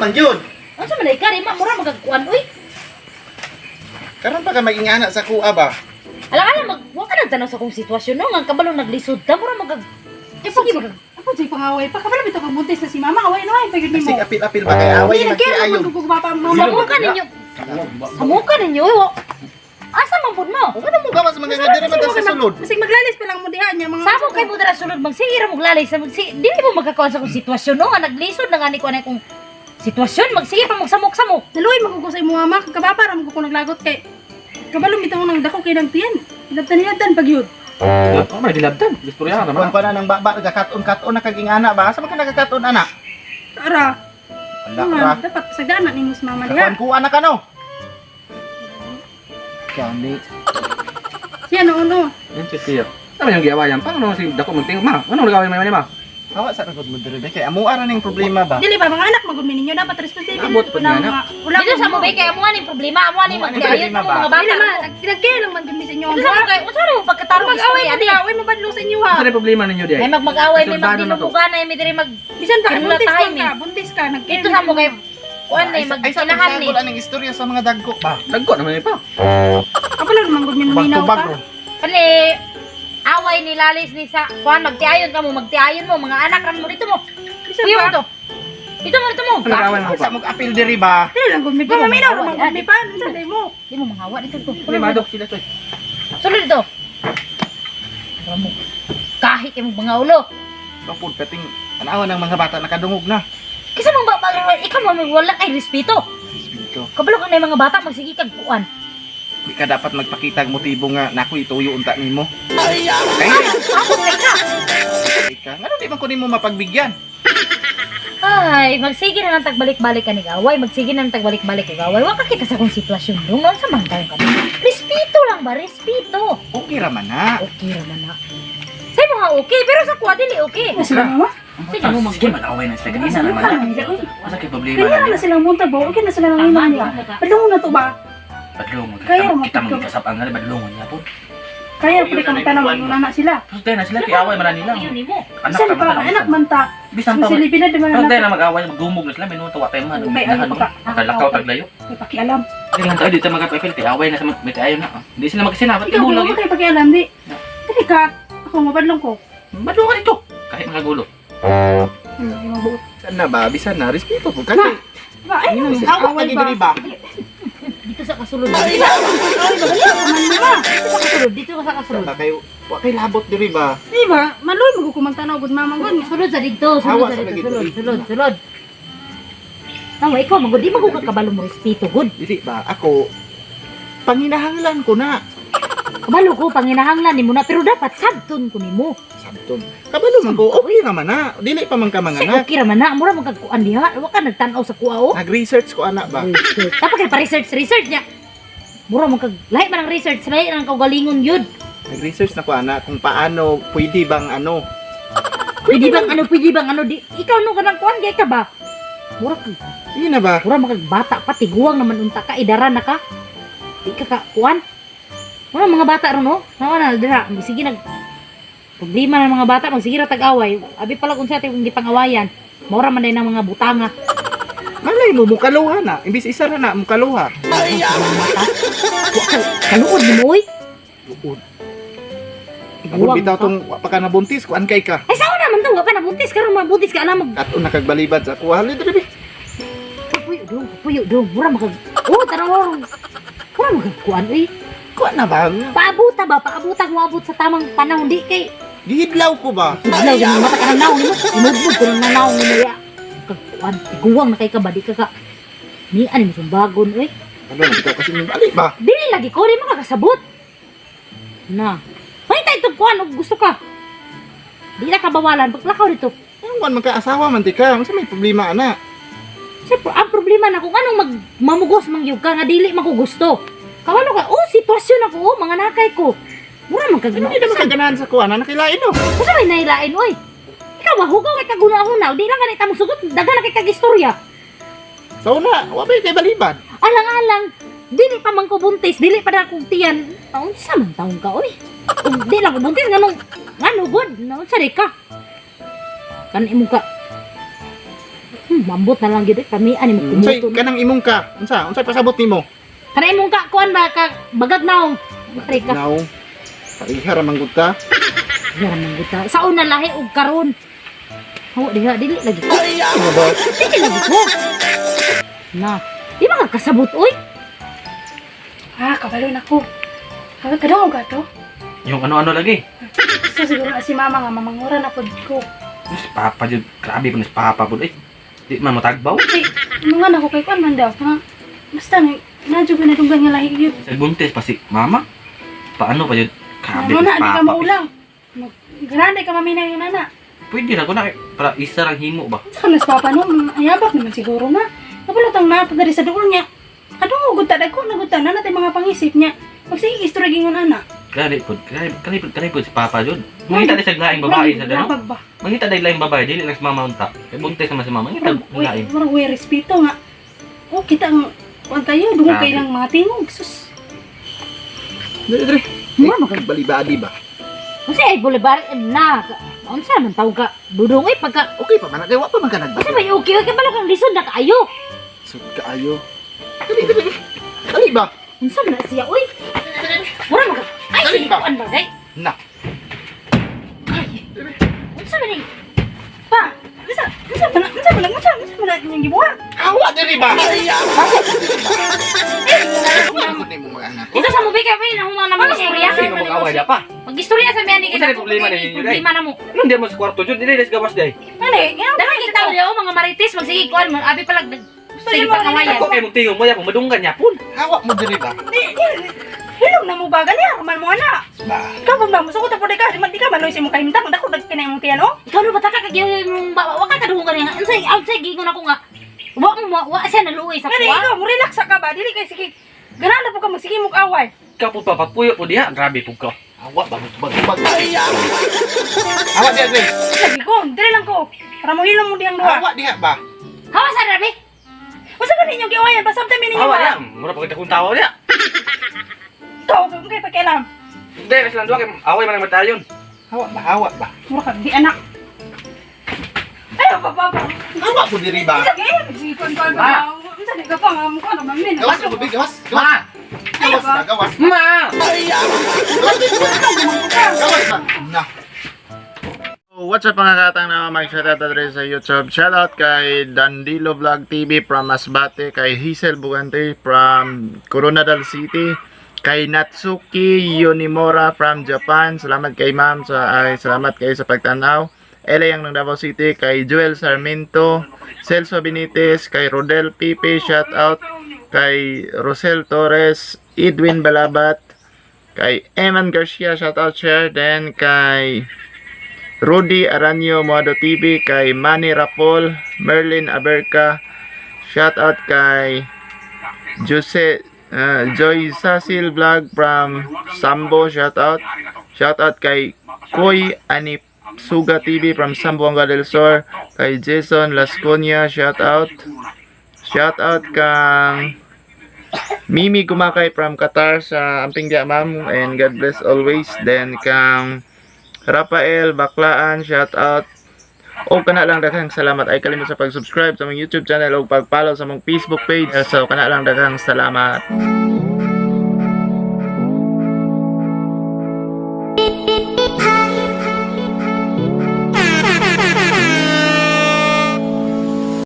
man yun. Ano sa malay ka, Rima? Mura magagkuhan, uy. Karon pa ka maging anak sa kuha ba? Alang-alang, huwag ka nagtanong sa kong sitwasyon, no? Ang kabalong naglisod ka, mura sige, Ako dyan pangaway pa. Kabala bito kang buntis na si mama. Away na ay. Pagod ni mo. Kasi apil-apil ba kay away Hindi, nagkira magkiayon. naman kung papa mo. Samuka ninyo. Samuka ninyo, uy. Asa man pud mo? Ano mo gawas mga nga diri man ta sa sulod? Kasi maglalis pa lang mo diha niya mga... Sabo kay mo dara sulod magsigira mo lalay sa dili mo magkakaon sa kong sitwasyon, no? Naglisod na nga ni ko na kong sitwasyon, magsige pa magsamok-samok. Naluoy magkuko sa imo mama. Kababa ra magkuko naglagot kay... Kabalo bitaw nang dako kay nang tiyan. Labtan-labtan pag yun. Oh, may dilabtan. Istorya Kuan naman. pa na ng baba nagakaton-katon na kaging anak ba? Asa man ka nagakaton anak? Tara. Ala ra. Dapat sagana ni mus mama diha. Kuan kuha na ka no. Kani. Siya no. Yan si Tia. Tama yung giawayan. Paano naman si Dako magtingog? Ma, anong nagawin may ma? Hawa sa ragod mo diri kay amo ara ning problema ba? Dili ba mga anak magud ninyo dapat responsible. Abot po na niya, mga wala Dito sa mo bay kay amuan ning problema, amuan ning Amuan ning magdayon problema mo ba? mga bata. Dili naman nagkira lang man gud mi sa inyo. Dito sa mo kay unsa mo pagkatarong Mag-away istorya mo ani? diha. Away mo badlo sa inyo ha. Ano yung problema ninyo di May ay? mag-away, may Isulbado na to. magdinubugan na may diri mag Bisan pa Kinula buntis tayo, ka. Buntis ka. Nagkira. Dito sa mo kay kuan na Ay sa magkinahan ni. pagkakul aning istorya sa mga dagko ba? Dagko naman yun pa. Kabalo man gud mi minaw Tubag ka. ro. Kani away ni lalis ni sa kuan magtiayon ka mo magtiayon mo mga anak ran mo dito mo. Bisan Kuya mo pa. to. Dito mo dito mo. Ano nagawin mo Sa pa? mo apil diri ba? Dili lang gud mi pa. Di mo Maminaw mawawala, man gud mi di. pa. Sa day mo. Di mo mangawa dito to. Hindi madok sila to. Sulod dito. Ramo. Kahit kay mo mga ulo. Kapud kating anawan ng mga bata nakadungog na. Kasi mga bata ikaw mo wala kay respeto. Dito. Kabalo ka na yung mga bata magsige kag kuan. Di ka dapat magpakita og motibo nga nako ituyo unta nimo. Kay Ako kay ka. ka. Ngano di man ko nimo mapagbigyan? Ay, magsige na lang tagbalik-balik ka ni gaway. Magsige na lang tagbalik-balik ka gaway. Wa ka kita sa kong sitwasyon dong. Ano sa man tayo ka? Respeto lang ba? Respeto. Okay ra man na. Okay raman na. Sa'yo mo nga okay, pero sa kuha dili okay. Sila mama. Sige mo Sige, mag-away na sila. Kanina naman. Asa kay problema Kaya na na silang munta ba? Okay na sila nang inom niya. Badlungon na to ba? Badlungon. Kaya Kita mo- magkasap ang badlungon niya po. Kaya pwede kang tanong ng anak sila. Tapos tayo na sila, kaya-away man nila. Yun mo. Anak Saan ka pa? man Anak man ta. Bisan pa. Silipin na naman Tapos tayo anak. na mag-away, magdumog na sila. Minuto, tayo man. May Uminahan ano mo. pa? Nakalakaw, taglayo. May pakialam. Hindi lang tayo dito mag-apel. Kaya-away na sa may tayo na. Hindi sila magkasinapat. Ikaw, Ibulag di yun. mo kayo pakialam, di. Dali ka. Ako, mabadlong ko. Badlungan ito. Kahit mga gulo. Hindi mabuot. Sana ba? Bisan na respeto ko Ma! kasi. Ba, ay, Away away lagi diri ba? Dito sa kasulod. Ay, magaling ka man ba? Dito sa kasulod. Dito ka sa kasulod. Ba kay wa kay labot diri ba? Di ba? Maloy, magkukumantanaw, good mama, good. Sulod sa dito. Sulod Hawa sa sa dito. lagi. Sulod. Tawa, ikaw, magod. Di magod ka kabalo mo respeto, good. Dili ba ako panginahanglan ko na. Kabalo ko, panginahanglan ni mo na. Pero dapat sabton ko ni mo. Sabton. Kabalo man ko okay naman na. Dili pa man ka Say, manganak. okay raman na. Mura magkagkuan diha. Wa ka nagtanaw sa kuha, oh. Nag-research ko anak ba? Research. Tapos kay pa-research niya. Mura magkag... Lahi man ang research. Lahi ang kaugalingon yun. Nag-research na ko anak kung paano pwede bang ano. Pwede bang ano, di, ikaw nung kanang kuhan, gaya ka ba? Mura kag... Yun na ba? Mura makagbata pa, tiguang naman unta ka, idara na ka. Di ka ka, kuhan. Mura mga bata ron, no? Nawa na, dira, sige nag... Problema ng mga bata, magsige na tag-away. Abi pala kung sa ating hindi pangawayan. Mura man din ng mga butanga. Malay mo, mukaluha na. Imbis isa na na, mukaluha. Kaluod mo, oy. Bukod. Ako Tiguang bitaw ka. tong wa pa ka nabuntis, kuan kay ka. Ay, saan naman to? Wa pa nabuntis ka rin, mabuntis ka, alam mo. Kato nakagbalibad sa kuha. Hali diri. Puyo, dong. Mura magkag... Oh, tanaw. Mura magkagkuhan, oy. Kuha na ba? Paabuta ba? Paabuta mo abot sa tamang panahon. Di kay... Gihidlaw ko ba? Idlaw yung mata ka ng naong mo. Inudbud ko ng naong mo ya. Kagkuhan, tiguang na kay ka ba? Di ka ka... Ni ano mo sumbagon, oy. Ano na bitaw kasi may balik ba? Dili lagi ko, di makakasabot. Na. May tayo itong kuhan, o gusto ka. Di na kabawalan, paglakaw dito. Ang kuan magkaasawa man ti ka. Unsa may problema ana? Siyempre, ang problema na kung anong mamugos mangyug ka, nga dili man ko gusto. Kawalo ka, oh, sitwasyon ako, oh, mga nakay ko. Mura man kagano. Hindi naman kaganahan sa kuha na nakilain no. Kasi may nailain, oy. Ikaw, mahugaw kay kagunahon di lang ganit ang sugot, daga na kay kagistorya. So na, wa ba kay balibad? Alang-alang, dili pa man ko buntis, dili pa na akong tiyan. Taon sa man taon ka, oy. Kung di lang ko buntis, ngano good, naon sa ka. Kan imo ka. Mambot na lang gid kami ani mo Unsay kumuto. kanang imong ka? Unsay pasabot nimo? Kana imong ka kuan ba ka bagag naong. Pare ka. Now, paihara manggod ka. Yara man guta. Sa una lahi og karon. Hawa diha dili lagi ko. Ano ba? Dili lagi ko. Na, di ba ka kasabot oy? Kabalo na ko. Kadong ka to. Yung ano-ano lagi. So siguro na si mama nga mamangura na pod ko. Si Papa jud, grabe ko na si Papa po eh. Di man matagbaw. Kay mga na ko kay kuan man daw. Basta na jud na dunggan nga lahi yun. Sa buntis pa si Mama. Paano pa jud? Grabe Ano ko na, si di ka Papa. maulang. Grande ka maminay yung nana. Pwede ra ko na para isa lang himo ba. Saka na si papa no, ayabak naman siguro na. Nabulatang na dari sa doon niya. Kadong gudta dagko na gudta na natin mga pangisip niya. Pag sige istorya gingon ana. Grabe po, grabe po si Papa jud. Mangita di sa laing babae sa dano. Labag ba? Mangita di laing babae, dili lang si Mama unta. Kay buntis naman si Mama, mangita laing. Murag way respeto nga. Oh, kita ang wag kayo dungog kay Grabe. lang mga tingog. Sus. Dire. Nga maka. Bali-bali ba? Kasi ay bulibar na. Unsa man tawag ka? Dudong oy pagka Okay pa man kay wa pa man ka kasi nagbalik. may okay kay bala kang lisod na kaayo. Sud kaayo. Dali. Dali ba? Unsa man na siya oy? Mura man ka. Ay Dali sige ba? kuan ba day? Na. Unsa man ni? Pa, unsa man yung gibuhat? Awa diri ba? Awa diri ba? Ano nimo mga anak? Ito sa movie kay na humana naman istorya. Sige mo mag-away da pa. Mag-istorya sa miyan ni Unsa ni problema ninyo, Day? Problema na mo. Nung di mo sa kwarto jud, dili des gawas day. Ano eh? Dapat kita ulo mga marites magsige kuan mo abi palag sige mo, pagkawayan. Ako kay mo tingog mo ya, madunggan niya pun. Awa mo diri ba? Hilom na mo ba ganiya? Kaman mo ana. Ba. Ikaw ba mo suko ta pod ka, di ka manoy si mo kahimtang dako nagkinay mo tiyan oh. Ikaw no bataka kag yung wa ka kadungan nga. Unsay outside gingon ako nga. Wa siya naluoy sa Kani kuwa. ikaw mo relax ka ba? Dili kay sige. Ganala po ka magsige mo away. Ikaw po papapuyo po diha, grabe po ka. Awa ba mo tubag. Awa diha Grace. Lagi ko, dili lang ko. Para mo hilom mo diyang duha. Awa diha ba? Hawa sa rabi. Usa ka ninyo giawayan pa samtang mininyo. Awa diha, mura pa kita kung tawa diha. Ikaw, kung kay pakialam. Dai res lang duha kay away man ang matayon. Awa ba? Mura ka di anak. Ayo pa. Awa mo diri ba? Sige, sige kon ba. Unsa ni ka pa nga mo ano man min. Gawas mo gawas. Gawas na gawas. Ma! Gawas na. Na. What's up mga katang na mag-shoutout rin sa YouTube. Shoutout kay Dandilo Vlog TV from Masbate, kay Hazel Bugante from Coronadal City, kay Natsuki Yonimura from Japan. Salamat kay ma'am salamat kayo sa pagtanaw. Elayang ng Davao City, kay Joel Sarmiento, Celso Benitez, kay Rodel Pipe, shoutout kay Rosel Torres, Edwin Balabat, kay Eman Garcia, shoutout share, then kay Rudy Aranyo Moado TV, kay Manny Rapol, Merlin Aberca, shoutout kay Joy Sasil Vlog from Sambo, shoutout kay Koy Anipsuga TV from Sambuanga del Sur, kay Jason Lasconia, shoutout kang Mimi Gumakay from Qatar sa Amping Dia ma'am, and God bless always. Then kang Rafael Baklaan, shout out. O kana lang daghang salamat, ay kalimot sa pag-subscribe sa mong YouTube channel o pag-follow sa mong Facebook page. So kana lang daghang salamat.